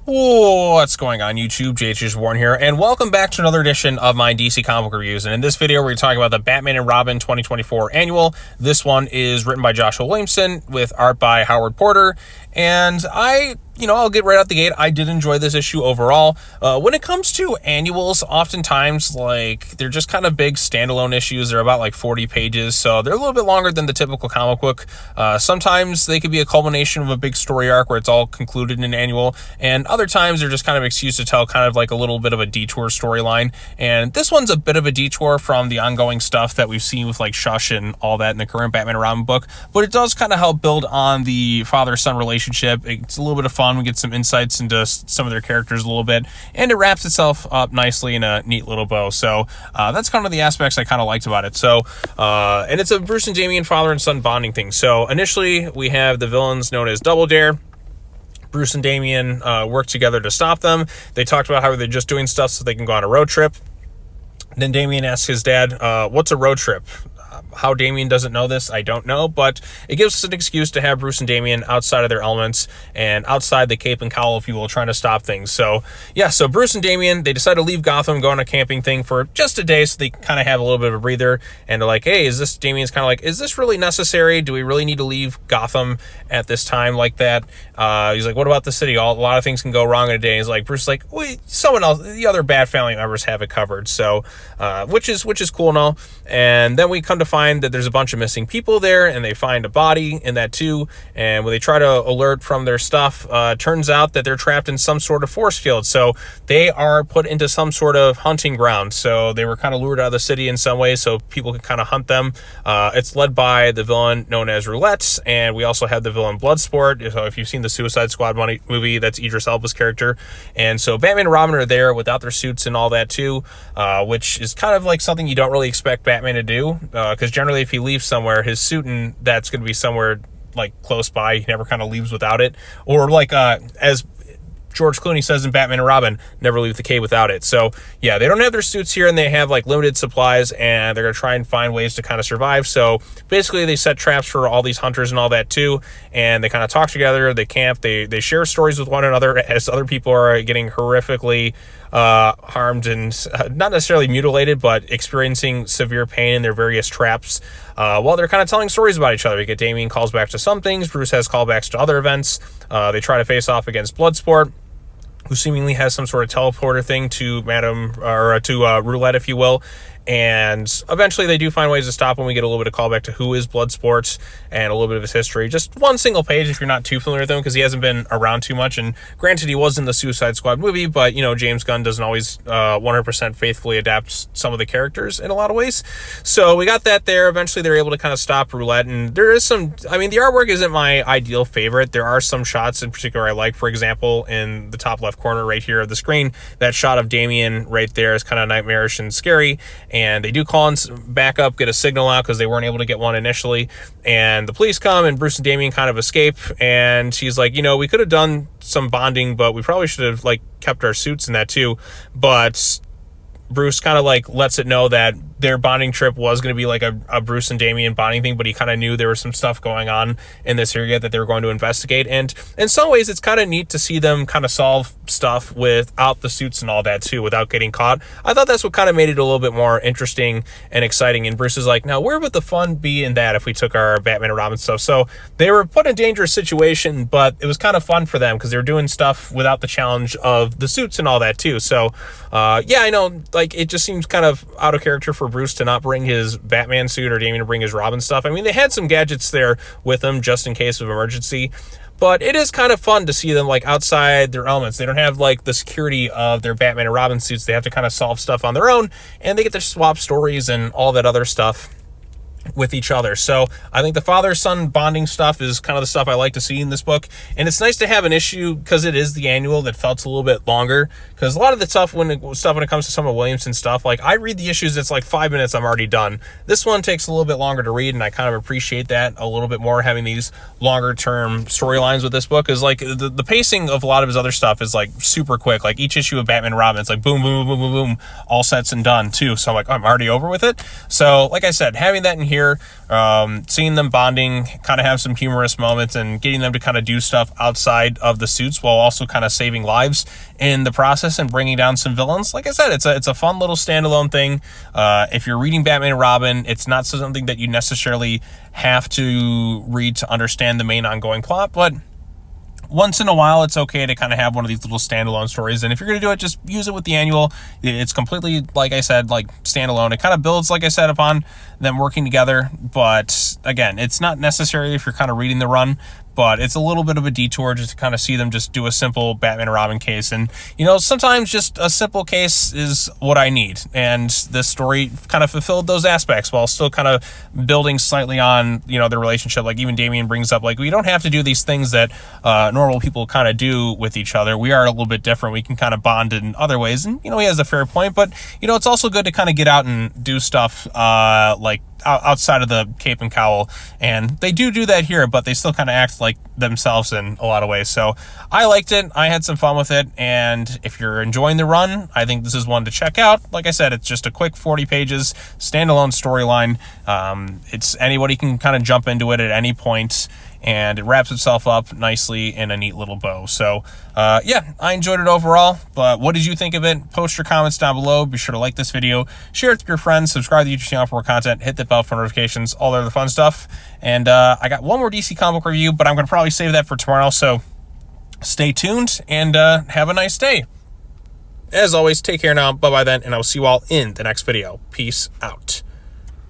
What's going on YouTube? JH Warren here, and welcome back to another edition of my DC comic book reviews. And in this video, we're going to talk about the Batman and Robin 2024 annual. This one is written by Joshua Williamson with art by Howard Porter. And I'll get right out the gate. I did enjoy this issue overall. When it comes to annuals, oftentimes, they're just kind of big standalone issues. They're about 40 pages, so they're a little bit longer than the typical comic book. Sometimes they could be a culmination of a big story arc where it's all concluded in an annual, and other times they're just kind of excuse to tell kind of a little bit of a detour storyline. And this one's a bit of a detour from the ongoing stuff that we've seen with Shush and all that in the current Batman and Robin book, but it does kind of help build on the father-son relationship. It's a little bit of fun. We get some insights into some of their characters a little bit, and it wraps itself up nicely in a neat little bow. So that's kind of the aspects I kind of liked about it. So and it's a Bruce and Damian father and son bonding thing. So initially we have the villains known as Double Dare. Bruce and Damian work together to stop them. They talked about how they're just doing stuff so they can go on a road trip. Then Damian asks his dad, what's a road trip? How Damian doesn't know this, I don't know, but it gives us an excuse to have Bruce and Damian outside of their elements and outside the cape and cowl, if you will, trying to stop things. So yeah, so Bruce and Damian, they decide to leave Gotham, go on a camping thing for just a day so they kind of have a little bit of a breather, and they're like, hey, Damian's kind of is this really necessary? Do we really need to leave Gotham at this time like that? He's like, what about the city? A lot of things can go wrong in a day. He's like, Bruce is like, wait, someone else, the other Bat family members have it covered. So which is cool and all. And then we come to find that there's a bunch of missing people there, and they find a body in that too. And when they try to alert from their stuff, turns out that they're trapped in some sort of force field. So they are put into some sort of hunting ground. So they were kind of lured out of the city in some way so people can kind of hunt them. It's led by the villain known as Roulette, and we also have the villain Bloodsport. So if you've seen the Suicide Squad movie, that's Idris Elba's character. And so Batman and Robin are there without their suits and all that too, which is kind of something you don't really expect Batman to do, because generally if he leaves somewhere, his suit and that's going to be somewhere close by. He never kind of leaves without it, or as George Clooney says in Batman and Robin, never leave the cave without it. So yeah, they don't have their suits here, and they have limited supplies, and they're gonna try and find ways to kind of survive. So basically they set traps for all these hunters and all that too, and they kind of talk together, they camp, they share stories with one another as other people are getting horrifically harmed and not necessarily mutilated, but experiencing severe pain in their various traps, while they're kind of telling stories about each other. We get Damian calls back to some things, Bruce has callbacks to other events. They try to face off against Bloodsport, who seemingly has some sort of teleporter thing to Roulette, if you will. And eventually they do find ways to stop him. We get a little bit of callback to who is Bloodsport and a little bit of his history. Just one single page if you're not too familiar with him, because he hasn't been around too much. And granted, he was in the Suicide Squad movie, but James Gunn doesn't always 100% faithfully adapt some of the characters in a lot of ways. So we got that there. Eventually they're able to kind of stop Roulette, and there is some, the artwork isn't my ideal favorite. There are some shots in particular I like. For example, in the top left corner right here of the screen, that shot of Damian right there is kind of nightmarish and scary. And they do call in backup, get a signal out because they weren't able to get one initially. And the police come, and Bruce and Damian kind of escape. And she's like, we could have done some bonding, but we probably should have kept our suits in that too. But Bruce kind of lets it know that their bonding trip was going to be a Bruce and Damian bonding thing, but he kind of knew there was some stuff going on in this area that they were going to investigate. And in some ways, it's kind of neat to see them kind of solve stuff without the suits and all that too, without getting caught. I thought that's what kind of made it a little bit more interesting and exciting. And Bruce is like, now where would the fun be in that if we took our Batman and Robin stuff? So they were put in a dangerous situation, but it was kind of fun for them because they were doing stuff without the challenge of the suits and all that too. So yeah, I know, it just seems kind of out of character for Bruce to not bring his Batman suit or Damian to bring his Robin stuff. They had some gadgets there with them just in case of emergency, but it is kind of fun to see them outside their elements. They don't have the security of their Batman and Robin suits. They have to kind of solve stuff on their own, and they get to swap stories and all that other stuff with each other. So I think the father-son bonding stuff is kind of the stuff I like to see in this book, and it's nice to have an issue because it is the annual that felt a little bit longer, because a lot of the stuff when it comes to some of Williamson's stuff, I read the issues, it's 5 minutes, I'm already done. This one takes a little bit longer to read, and I kind of appreciate that a little bit more, having these longer term storylines with this book. Is the pacing of a lot of his other stuff is super quick. Each issue of Batman and Robin, it's boom boom boom boom boom boom, all sets and done too. So I'm already over with it. So like I said, having that in here here, seeing them bonding, kind of have some humorous moments, and getting them to kind of do stuff outside of the suits while also kind of saving lives in the process and bringing down some villains. Like I said, it's a fun little standalone thing. If you're reading Batman and Robin, it's not something that you necessarily have to read to understand the main ongoing plot, but once in a while, it's okay to kind of have one of these little standalone stories. And if you're going to do it, just use it with the annual. It's completely, like I said, like standalone. It kind of builds, like I said, upon them working together. But again, it's not necessary if you're kind of reading the run, but it's a little bit of a detour just to kind of see them just do a simple Batman and Robin case. And, you know, sometimes just a simple case is what I need. And this story kind of fulfilled those aspects while still kind of building slightly on, you know, their relationship. Like even Damian brings up, like, we don't have to do these things that normal people kind of do with each other. We are a little bit different. We can kind of bond in other ways. And, you know, he has a fair point. But, you know, it's also good to kind of get out and do stuff like outside of the cape and cowl, and they do that here, but they still kind of act like themselves in a lot of ways. So I liked it. I had some fun with it, and if you're enjoying the run, I think this is one to check out. Like I said, it's just a quick 40 pages standalone storyline. It's anybody can kind of jump into it at any point, and it wraps itself up nicely in a neat little bow. So yeah, I enjoyed it overall. But what did you think of it? Post your comments down below. Be sure to like this video, share it with your friends, subscribe to the YouTube channel for more content, hit the bell for notifications, all the other fun stuff. And I got one more DC comic book review, but I'm going to probably save that for tomorrow. So stay tuned and have a nice day. As always, take care now. Bye-bye then, and I will see you all in the next video. Peace out.